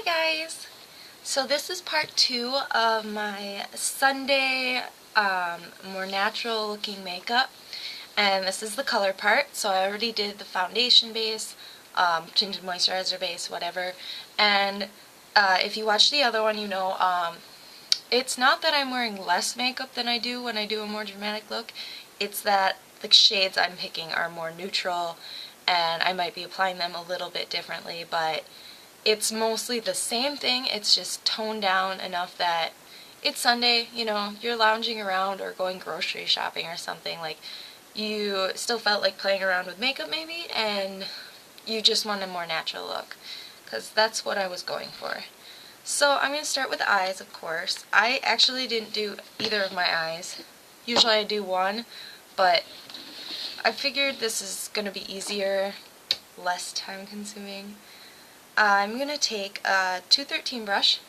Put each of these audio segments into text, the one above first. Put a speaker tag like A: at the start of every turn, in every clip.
A: guys! So this is part 2 of my Sunday more natural looking makeup, and this is the color part. So I already did the foundation base, tinted moisturizer base, whatever, and if you watch the other one you know it's not that I'm wearing less makeup than I do when I do a more dramatic look, it's that the shades I'm picking are more neutral and I might be applying them a little bit differently, but it's mostly the same thing. It's just toned down enough that it's Sunday, you know, you're lounging around or going grocery shopping or something, like you still felt like playing around with makeup maybe, and you just want a more natural look, because that's what I was going for. So I'm going to start with the eyes, of course. I actually didn't do either of my eyes. Usually I do one, but I figured this is going to be easier, less time consuming. I'm going to take a 213 brush,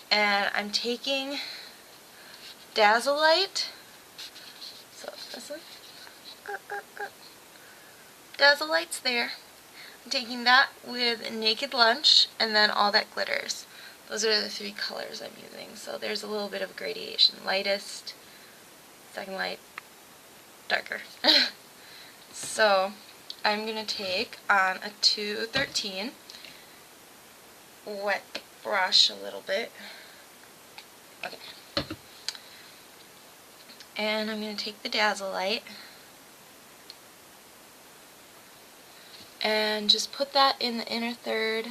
A: and I'm taking Dazzlelight. So this one. Dazzlelight's there. I'm taking that with Naked Lunch, and then All That Glitters. Those are the three colors I'm using. So there's a little bit of gradation. Lightest, second light, darker. So I'm going to take on a 213, wet the brush a little bit. Okay. And I'm going to take the Dazzlelight and just put that in the inner third.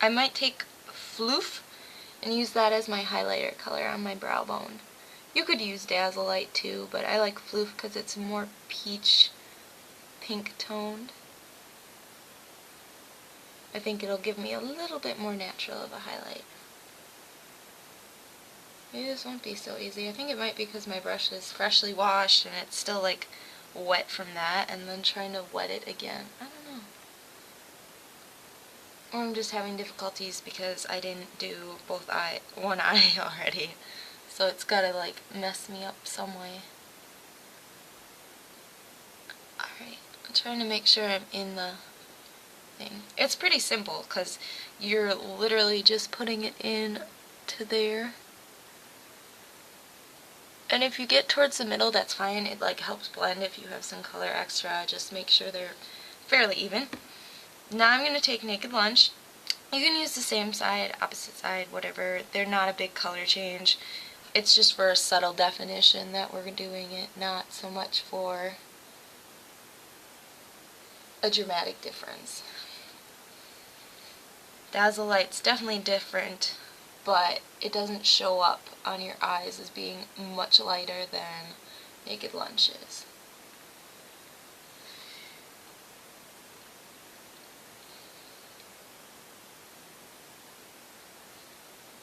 A: I might take Phloof and use that as my highlighter color on my brow bone. You could use Dazzlelight too, but I like Phloof because it's more peach pink toned. I think it'll give me a little bit more natural of a highlight. Maybe this won't be so easy. I think it might be because my brush is freshly washed and it's still like wet from that, and then trying to wet it again. I don't know. Or I'm just having difficulties because I didn't do one eye already. So it's gotta like mess me up some way. Alright, I'm trying to make sure I'm in the thing. It's pretty simple because you're literally just putting it in to there. And if you get towards the middle, that's fine. It like helps blend if you have some color extra. Just make sure they're fairly even. Now I'm going to take Naked Lunch. You can use the same side, opposite side, whatever. They're not a big color change. It's just for a subtle definition that we're doing it, not so much for a dramatic difference. Dazzlelight's definitely different, but it doesn't show up on your eyes as being much lighter than Naked Lunch is.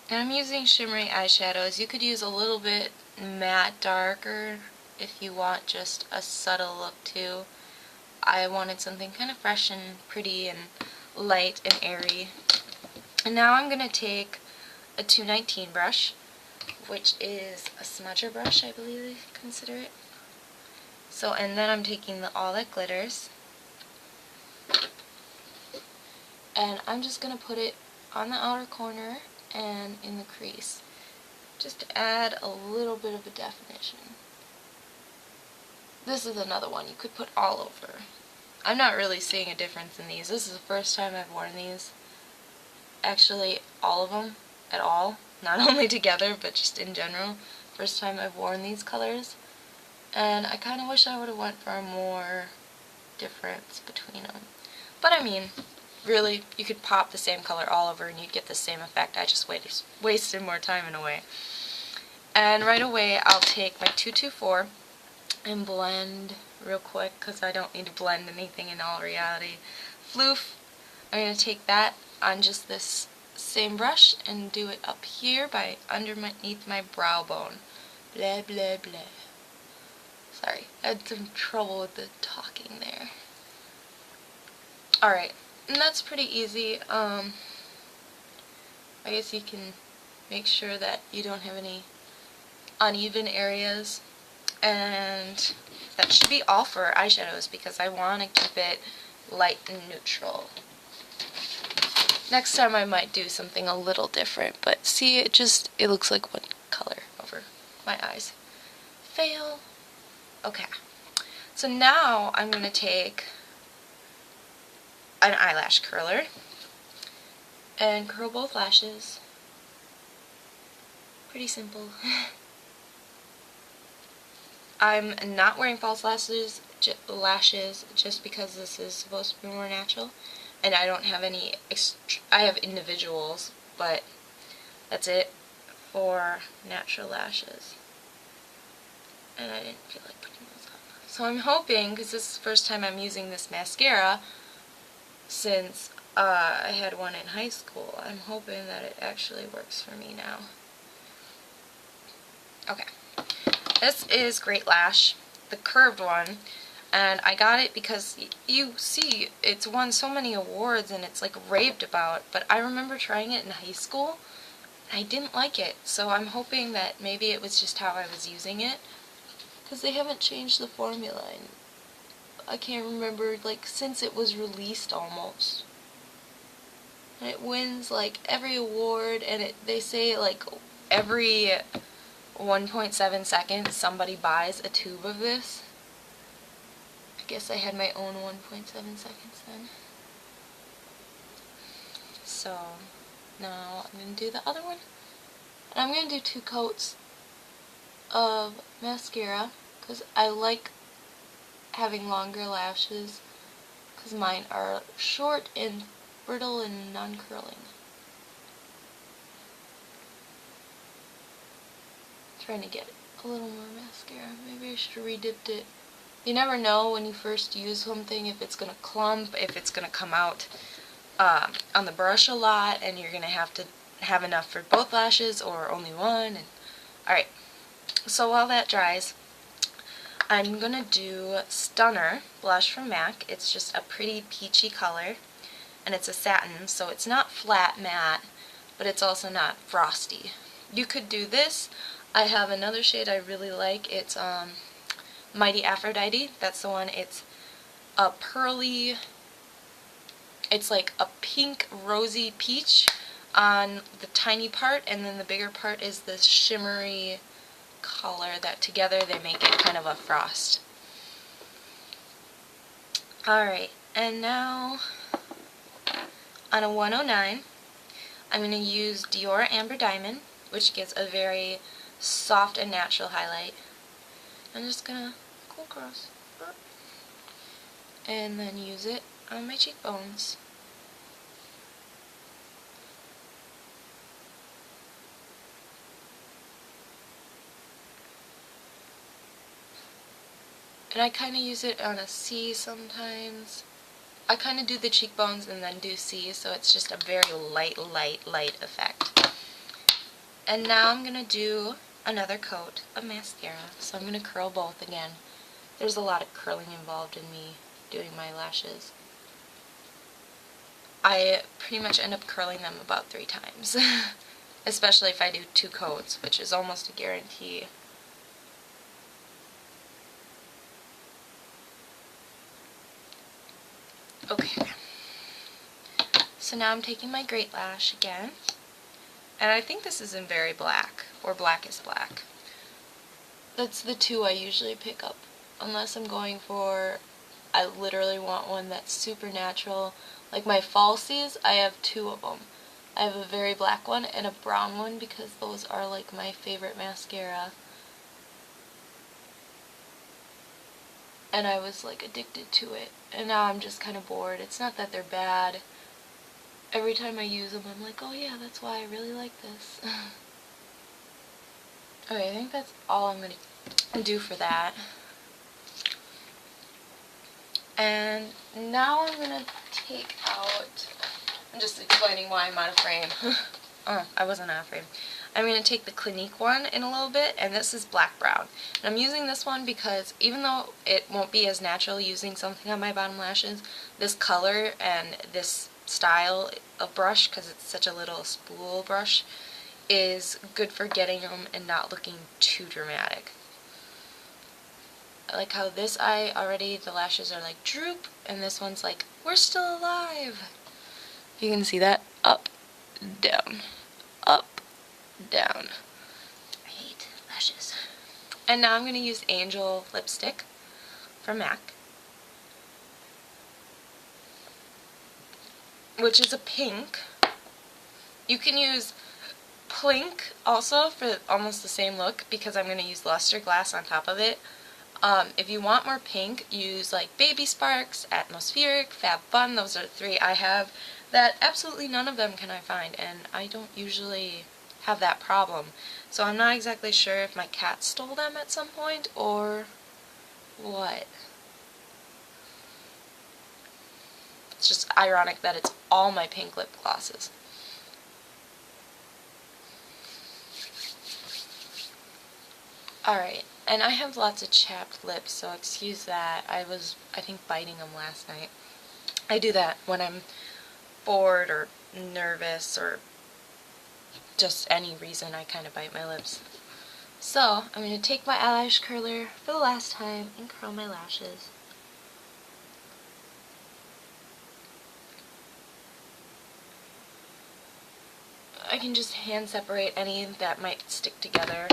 A: And I'm using shimmery eyeshadows. You could use a little bit matte darker if you want just a subtle look too. I wanted something kind of fresh and pretty and light and airy. And now I'm going to take a 219 brush, which is a smudger brush, I believe they consider it. So, and then I'm taking the All That Glitters, and I'm just going to put it on the outer corner and in the crease, just to add a little bit of a definition. This is another one you could put all over. I'm not really seeing a difference in these. This is the first time I've worn these. Actually, all of them at all. Not only together, but just in general. First time I've worn these colors. And I kind of wish I would have went for a more difference between them. But I mean, really, you could pop the same color all over and you'd get the same effect. I just wasted more time in a way. And right away, I'll take my 224 and blend real quick, because I don't need to blend anything in all reality. Phloof, I'm going to take that on just this same brush and do it up here by underneath my brow bone. Blah, blah, blah. Sorry, I had some trouble with the talking there. Alright, and that's pretty easy. I guess you can make sure that you don't have any uneven areas. And that should be all for eyeshadows because I want to keep it light and neutral. Next time I might do something a little different, but see, it looks like one color over my eyes. Fail. Okay. So now I'm going to take an eyelash curler and curl both lashes. Pretty simple. I'm not wearing false lashes just because this is supposed to be more natural, and I don't have any I have individuals, but that's it for natural lashes, and I didn't feel like putting those on. So I'm hoping, because this is the first time I'm using this mascara since I had one in high school, I'm hoping that it actually works for me now. Okay. This is Great Lash, the curved one, and I got it because you see it's won so many awards and it's like raved about, but I remember trying it in high school and I didn't like it, so I'm hoping that maybe it was just how I was using it, because they haven't changed the formula and I can't remember, like, since it was released almost. And it wins like every award, and they say like every 1.7 seconds somebody buys a tube of this. I guess I had my own 1.7 seconds then. So now I'm going to do the other one. And I'm going to do 2 coats of mascara because I like having longer lashes because mine are short and brittle and non-curling. Trying to get a little more mascara. Maybe I should have re-dipped it. You never know when you first use something if it's going to clump, if it's going to come out on the brush a lot, and you're going to have enough for both lashes or only one. Alright, so while that dries, I'm going to do Stunner blush from MAC. It's just a pretty peachy color, and it's a satin, so it's not flat matte, but it's also not frosty. You could do this. I have another shade I really like. It's Mighty Aphrodite. That's the one. It's a pearly, it's like a pink rosy peach on the tiny part, and then the bigger part is this shimmery color that together they make it kind of a frost. Alright, and now on a 109 I'm going to use Dior Amber Diamond, which gives a very soft and natural highlight. I'm just gonna go across and then use it on my cheekbones. And I kind of use it on a C sometimes. I kind of do the cheekbones and then do C, so it's just a very light effect. And now I'm gonna do another coat of mascara, so I'm going to curl both again. There's a lot of curling involved in me doing my lashes. I pretty much end up curling them about 3 times, especially if I do 2 coats, which is almost a guarantee. Okay, so now I'm taking my Great Lash again. And I think this is in Very Black, or Blackest Black. That's the 2 I usually pick up, unless I'm going for, I literally want one that's super natural. Like my falsies, I have 2 of them. I have a Very Black one and a brown one because those are like my favorite mascara. And I was like addicted to it, and now I'm just kind of bored. It's not that they're bad. Every time I use them, I'm like, oh yeah, that's why I really like this. Okay, I think that's all I'm going to do for that. And now I'm going to take out, I'm just explaining why I'm out of frame. Oh, I wasn't out of frame. I'm going to take the Clinique one in a little bit, and this is Black Brown. And I'm using this one because even though it won't be as natural using something on my bottom lashes, this color and this style of brush, because it's such a little spool brush, is good for getting them and not looking too dramatic. I like how this eye already, the lashes are like droop, and this one's like, we're still alive. You can see that. Up, down, up, down. I hate lashes. And now I'm going to use Angel lipstick from MAC, which is a pink. You can use Plink also for almost the same look, because I'm going to use Lustreglass on top of it. If you want more pink, use like Baby Sparks, Atmospheric, Fab Fun. Those are the 3 I have that absolutely none of them can I find, and I don't usually have that problem. So I'm not exactly sure if my cat stole them at some point or what. It's just ironic that it's all my pink lip glosses. Alright, and I have lots of chapped lips, so excuse that. I think, biting them last night. I do that when I'm bored or nervous or just any reason. I kind of bite my lips. So, I'm going to take my eyelash curler for the last time and curl my lashes. I can just hand separate any that might stick together.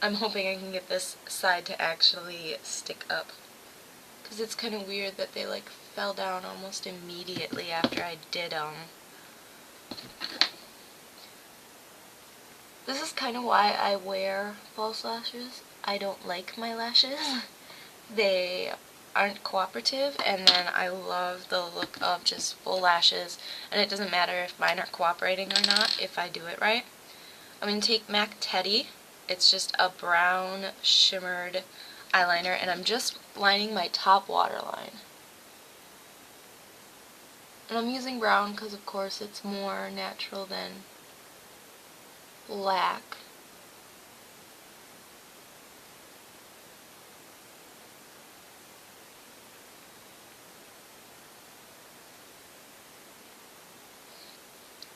A: I'm hoping I can get this side to actually stick up, because it's kind of weird that they like fell down almost immediately after I did them. This is kind of why I wear false lashes. I don't like my lashes. They aren't cooperative, and then I love the look of just full lashes, and it doesn't matter if mine are cooperating or not if I do it right. I'm going to take MAC Teddy. It's just a brown shimmered eyeliner, and I'm just lining my top waterline. And I'm using brown because of course it's more natural than black.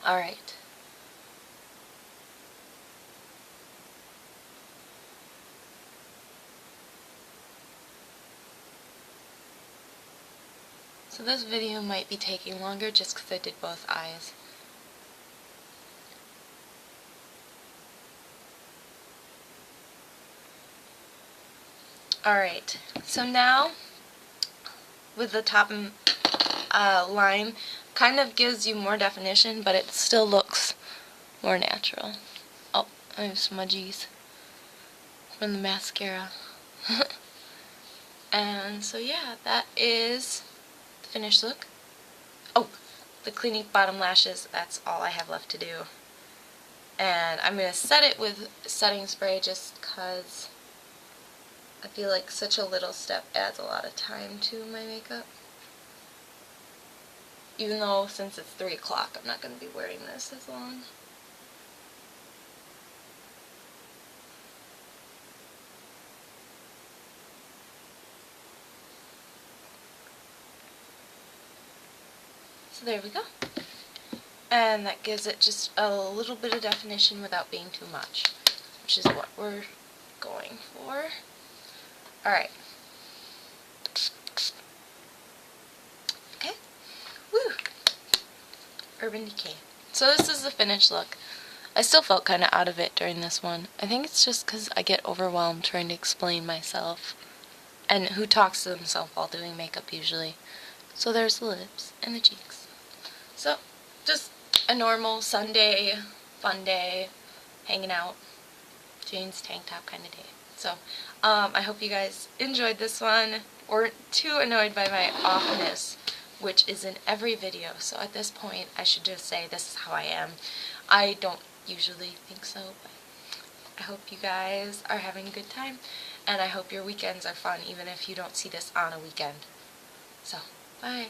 A: Alright. So this video might be taking longer just because I did both eyes. Alright, so now with the top line, kind of gives you more definition, but it still looks more natural. Oh, I have smudgies from the mascara. And so yeah, that is the finished look. Oh, the Clinique bottom lashes, that's all I have left to do. And I'm going to set it with setting spray just because I feel like such a little step adds a lot of time to my makeup. Even though since it's 3 o'clock, I'm not going to be wearing this as long. So there we go. And that gives it just a little bit of definition without being too much, which is what we're going for. Alright. Okay. Woo! Urban Decay. So this is the finished look. I still felt kind of out of it during this one. I think it's just because I get overwhelmed trying to explain myself. And who talks to themselves while doing makeup usually? So there's the lips and the cheeks. So, just a normal Sunday, fun day, hanging out, jeans, tank top kind of day. So, I hope you guys enjoyed this one, weren't too annoyed by my offness, which is in every video. So at this point, I should just say this is how I am. I don't usually think so, but I hope you guys are having a good time, and I hope your weekends are fun, even if you don't see this on a weekend. So, bye.